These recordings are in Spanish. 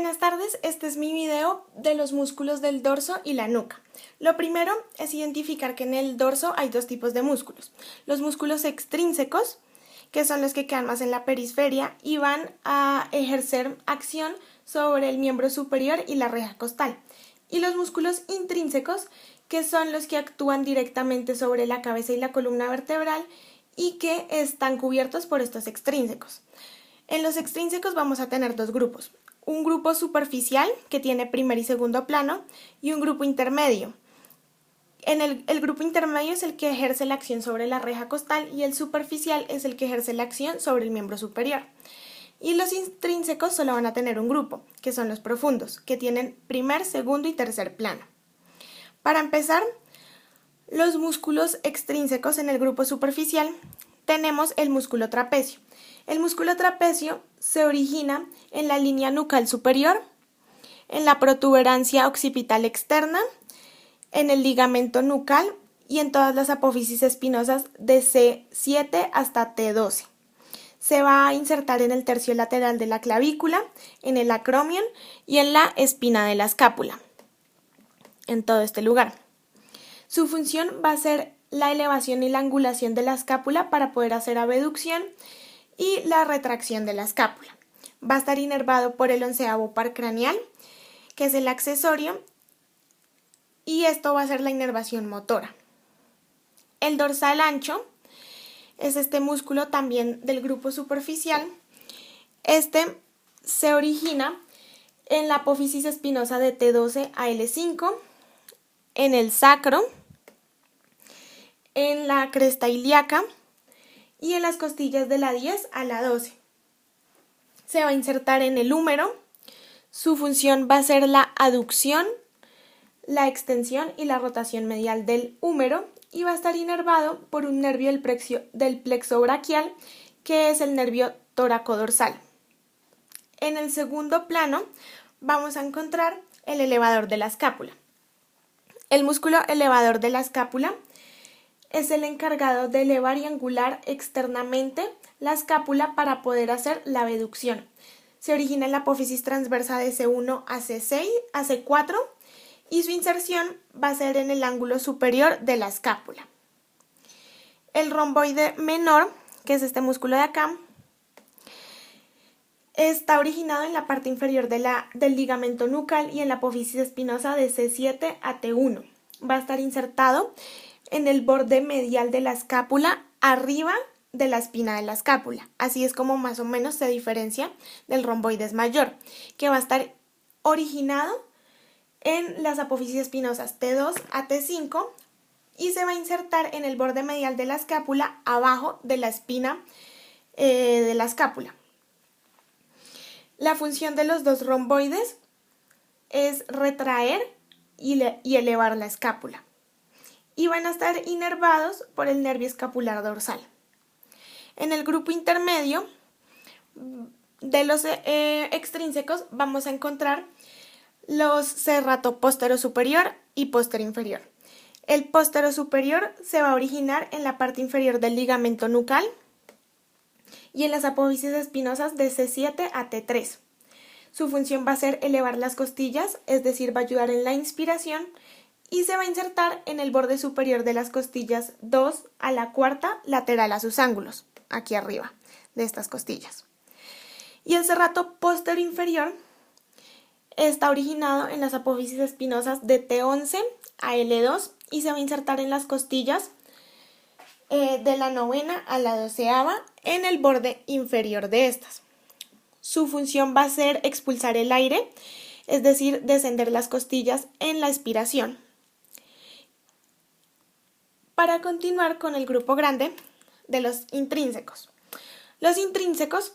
Buenas tardes, este es mi video de los músculos del dorso y la nuca. Lo primero es identificar que en el dorso hay dos tipos de músculos. Los músculos extrínsecos, que son los que quedan más en la periferia y van a ejercer acción sobre el miembro superior y la reja costal. Y los músculos intrínsecos, que son los que actúan directamente sobre la cabeza y la columna vertebral y que están cubiertos por estos extrínsecos. En los extrínsecos vamos a tener dos grupos. Un grupo superficial, que tiene primer y segundo plano, y un grupo intermedio. El grupo intermedio es el que ejerce la acción sobre la reja costal y el superficial es el que ejerce la acción sobre el miembro superior. Y los intrínsecos solo van a tener un grupo, que son los profundos, que tienen primer, segundo y tercer plano. Para empezar, los músculos extrínsecos en el grupo superficial tenemos el músculo trapecio. El músculo trapecio se origina en la línea nucal superior, en la protuberancia occipital externa, en el ligamento nucal y en todas las apófisis espinosas de C7 hasta T12. Se va a insertar en el tercio lateral de la clavícula, en el acromion y en la espina de la escápula, en todo este lugar. Su función va a ser la elevación y la angulación de la escápula para poder hacer abducción y la retracción de la escápula. Va a estar inervado por el 11º par craneal, que es el accesorio, y esto va a ser la inervación motora. El dorsal ancho es este músculo también del grupo superficial. Este se origina en la apófisis espinosa de T12 a L5, en el sacro, en la cresta ilíaca y en las costillas de la 10 a la 12. Se va a insertar en el húmero. Su función va a ser la aducción, la extensión y la rotación medial del húmero y va a estar inervado por un nervio del plexo braquial, que es el nervio tóraco-dorsal. En el segundo plano vamos a encontrar el elevador de la escápula. El músculo elevador de la escápula es el encargado de elevar y angular externamente la escápula para poder hacer la abducción. Se origina en la apófisis transversa de C1 a C4 y su inserción va a ser en el ángulo superior de la escápula. El romboide menor, que es este músculo de acá, está originado en la parte inferior del ligamento nucal y en la apófisis espinosa de C7 a T1. Va a estar insertado en el borde medial de la escápula, arriba de la espina de la escápula. Así es como más o menos se diferencia del romboides mayor, que va a estar originado en las apófisis espinosas T2 a T5 y se va a insertar en el borde medial de la escápula, abajo de la espina de la escápula. La función de los dos romboides es retraer y elevar la escápula. Y van a estar inervados por el nervio escapular dorsal. En el grupo intermedio de los extrínsecos vamos a encontrar los serrato postero superior y postero inferior. El postero superior se va a originar en la parte inferior del ligamento nucal y en las apófisis espinosas de C7 a T3. Su función va a ser elevar las costillas, es decir, va a ayudar en la inspiración, y se va a insertar en el borde superior de las costillas 2 a la 4ª lateral a sus ángulos, aquí arriba de estas costillas. Y el serrato postero inferior está originado en las apófisis espinosas de T11 a L2 y se va a insertar en las costillas de la 9ª a la 12ª en el borde inferior de estas. Su función va a ser expulsar el aire, es decir, descender las costillas en la expiración. Para continuar con el grupo grande de los intrínsecos. Los intrínsecos,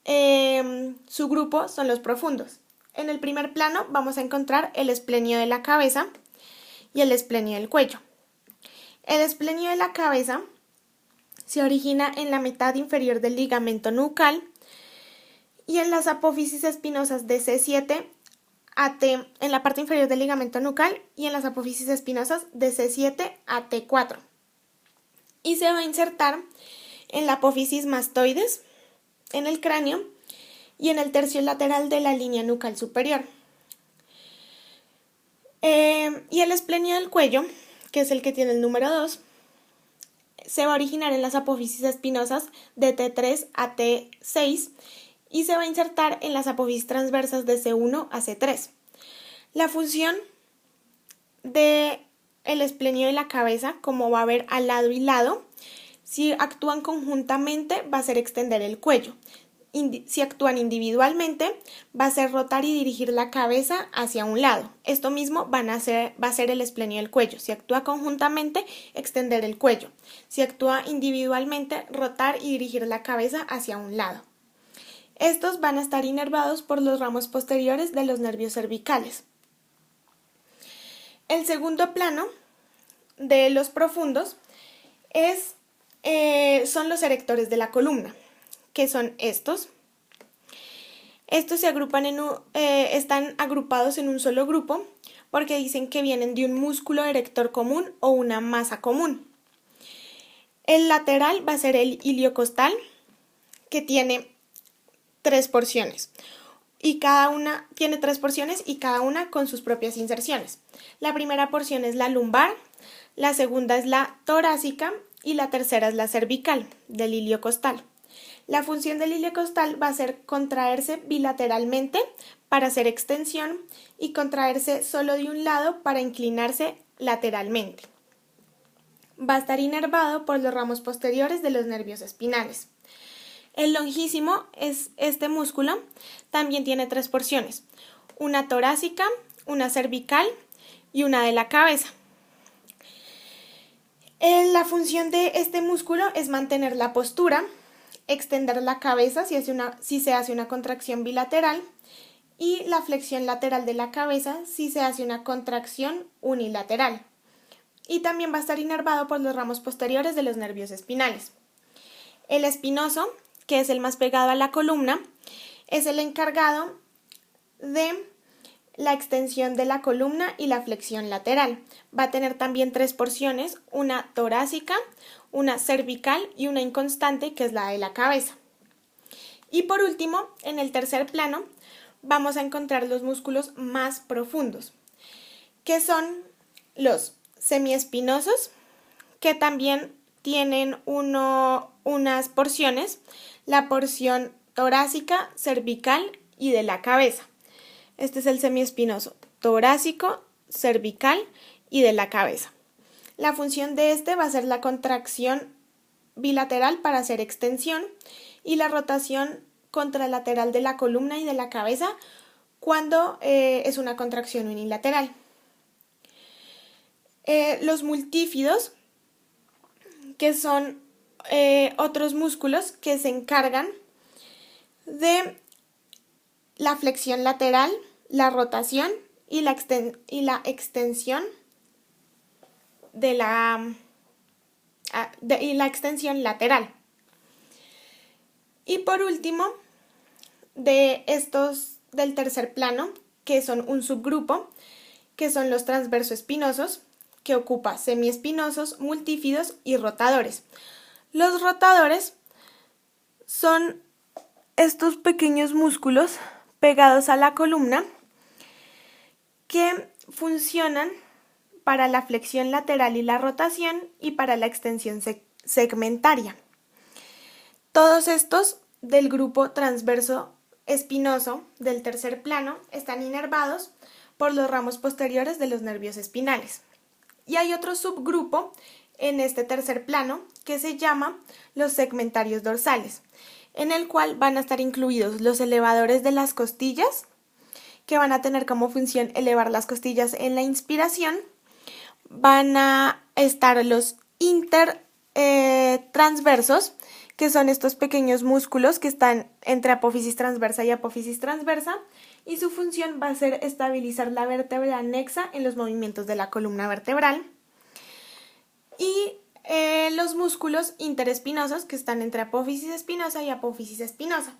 su grupo son los profundos. En el primer plano vamos a encontrar el esplenio de la cabeza y el esplenio del cuello. El esplenio de la cabeza se origina en la mitad inferior del ligamento nucal y en las apófisis espinosas de C7 a T, en la parte inferior del ligamento nucal y en las apófisis espinosas de C7 a T4. Y se va a insertar en la apófisis mastoides, en el cráneo, y en el tercio lateral de la línea nucal superior. Y el esplenio del cuello, que es el que tiene el número 2, se va a originar en las apófisis espinosas de T3 a T6 y se va a insertar en las apófisis transversas de C1 a C3. La función del esplenio de la cabeza, como va a haber al lado y lado, si actúan conjuntamente va a ser extender el cuello. Si actúan individualmente, va a ser rotar y dirigir la cabeza hacia un lado. Esto mismo va a ser el esplenio del cuello. Si actúa conjuntamente, extender el cuello. Si actúa individualmente, rotar y dirigir la cabeza hacia un lado. Estos van a estar inervados por los ramos posteriores de los nervios cervicales. El segundo plano de los profundos son los erectores de la columna, que son estos. Estos se agrupan están agrupados en un solo grupo porque dicen que vienen de un músculo erector común o una masa común. El lateral va a ser el iliocostal, que tiene 3 porciones. Y cada una tiene 3 porciones y cada una con sus propias inserciones. La primera porción es la lumbar, la segunda es la torácica y la tercera es la cervical del iliocostal. La función del iliocostal va a ser contraerse bilateralmente para hacer extensión y contraerse solo de un lado para inclinarse lateralmente. Va a estar inervado por los ramos posteriores de los nervios espinales. El longísimo es este músculo, también tiene 3 porciones, una torácica, una cervical y una de la cabeza. La función de este músculo es mantener la postura, extender la cabeza si se hace una contracción bilateral y la flexión lateral de la cabeza si se hace una contracción unilateral. Y también va a estar inervado por los ramos posteriores de los nervios espinales. El espinoso, que es el más pegado a la columna, es el encargado de la extensión de la columna y la flexión lateral. Va a tener también 3 porciones, una torácica, una cervical y una inconstante, que es la de la cabeza. Y por último, en el tercer plano, vamos a encontrar los músculos más profundos, que son los semiespinosos, que también tienen unas porciones, la porción torácica, cervical y de la cabeza. Este es el semiespinoso torácico, cervical y de la cabeza. La función de este va a ser la contracción bilateral para hacer extensión y la rotación contralateral de la columna y de la cabeza cuando es una contracción unilateral. Los multífidos, que son otros músculos que se encargan de la flexión lateral, la rotación y la extensión y la extensión lateral. Y por último, de estos del tercer plano, que son un subgrupo, que son los transversoespinosos, que ocupa semiespinosos, multífidos y rotadores. Los rotadores son estos pequeños músculos pegados a la columna que funcionan para la flexión lateral y la rotación y para la extensión segmentaria. Todos estos del grupo transverso espinoso del tercer plano están inervados por los ramos posteriores de los nervios espinales. Y hay otro subgrupo en este tercer plano que se llama los segmentarios dorsales, en el cual van a estar incluidos los elevadores de las costillas, que van a tener como función elevar las costillas en la inspiración. Van a estar los intertransversos, que son estos pequeños músculos que están entre apófisis transversa y apófisis transversa, y su función va a ser estabilizar la vértebra anexa en los movimientos de la columna vertebral. Y los músculos interespinosos, que están entre apófisis espinosa y apófisis espinosa,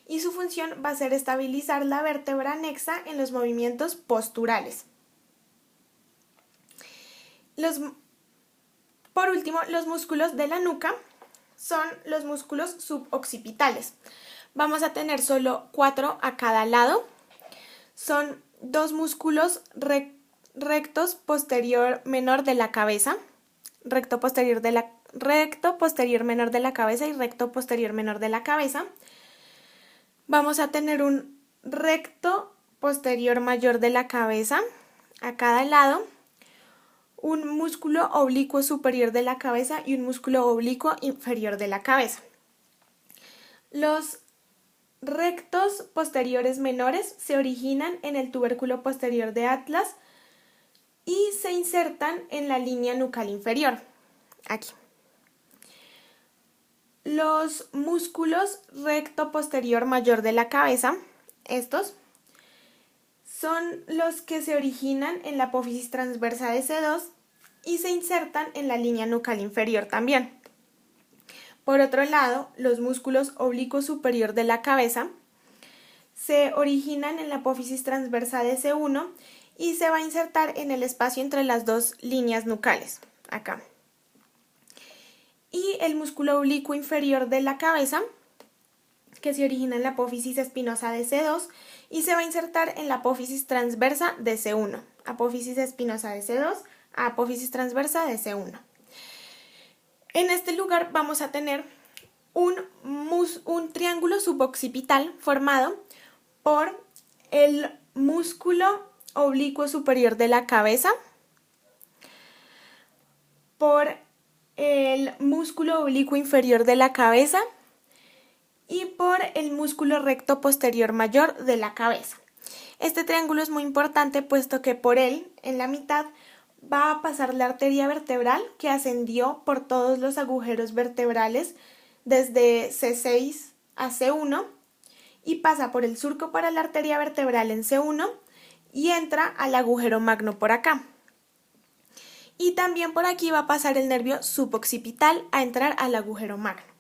y su función va a ser estabilizar la vértebra anexa en los movimientos posturales. Por último, los músculos de la nuca son los músculos suboccipitales. vamos a tener solo 4 a cada lado. Son dos músculos rectos posterior menor de la cabeza, recto posterior menor de la cabeza y recto posterior menor de la cabeza. Vamos a tener un recto posterior mayor de la cabeza a cada lado, un músculo oblicuo superior de la cabeza y un músculo oblicuo inferior de la cabeza. Los rectos posteriores menores se originan en el tubérculo posterior de Atlas y se insertan en la línea nucal inferior, aquí. Los músculos recto posterior mayor de la cabeza, estos, son los que se originan en la apófisis transversa de C2 y se insertan en la línea nucal inferior también. Por otro lado, los músculos oblicuo superior de la cabeza se originan en la apófisis transversa de C1 y se va a insertar en el espacio entre las dos líneas nucales, acá. Y el músculo oblicuo inferior de la cabeza, que se origina en la apófisis espinosa de C2 y se va a insertar en la apófisis transversa de C1. Apófisis espinosa de C2 a apófisis transversa de C1. En este lugar vamos a tener un triángulo suboccipital formado por el músculo oblicuo superior de la cabeza, por el músculo oblicuo inferior de la cabeza y por el músculo recto posterior mayor de la cabeza. Este triángulo es muy importante puesto que por él, en la mitad, va a pasar la arteria vertebral que ascendió por todos los agujeros vertebrales desde C6 a C1 y pasa por el surco para la arteria vertebral en C1 y entra al agujero magno por acá. Y también por aquí va a pasar el nervio suboccipital a entrar al agujero magno.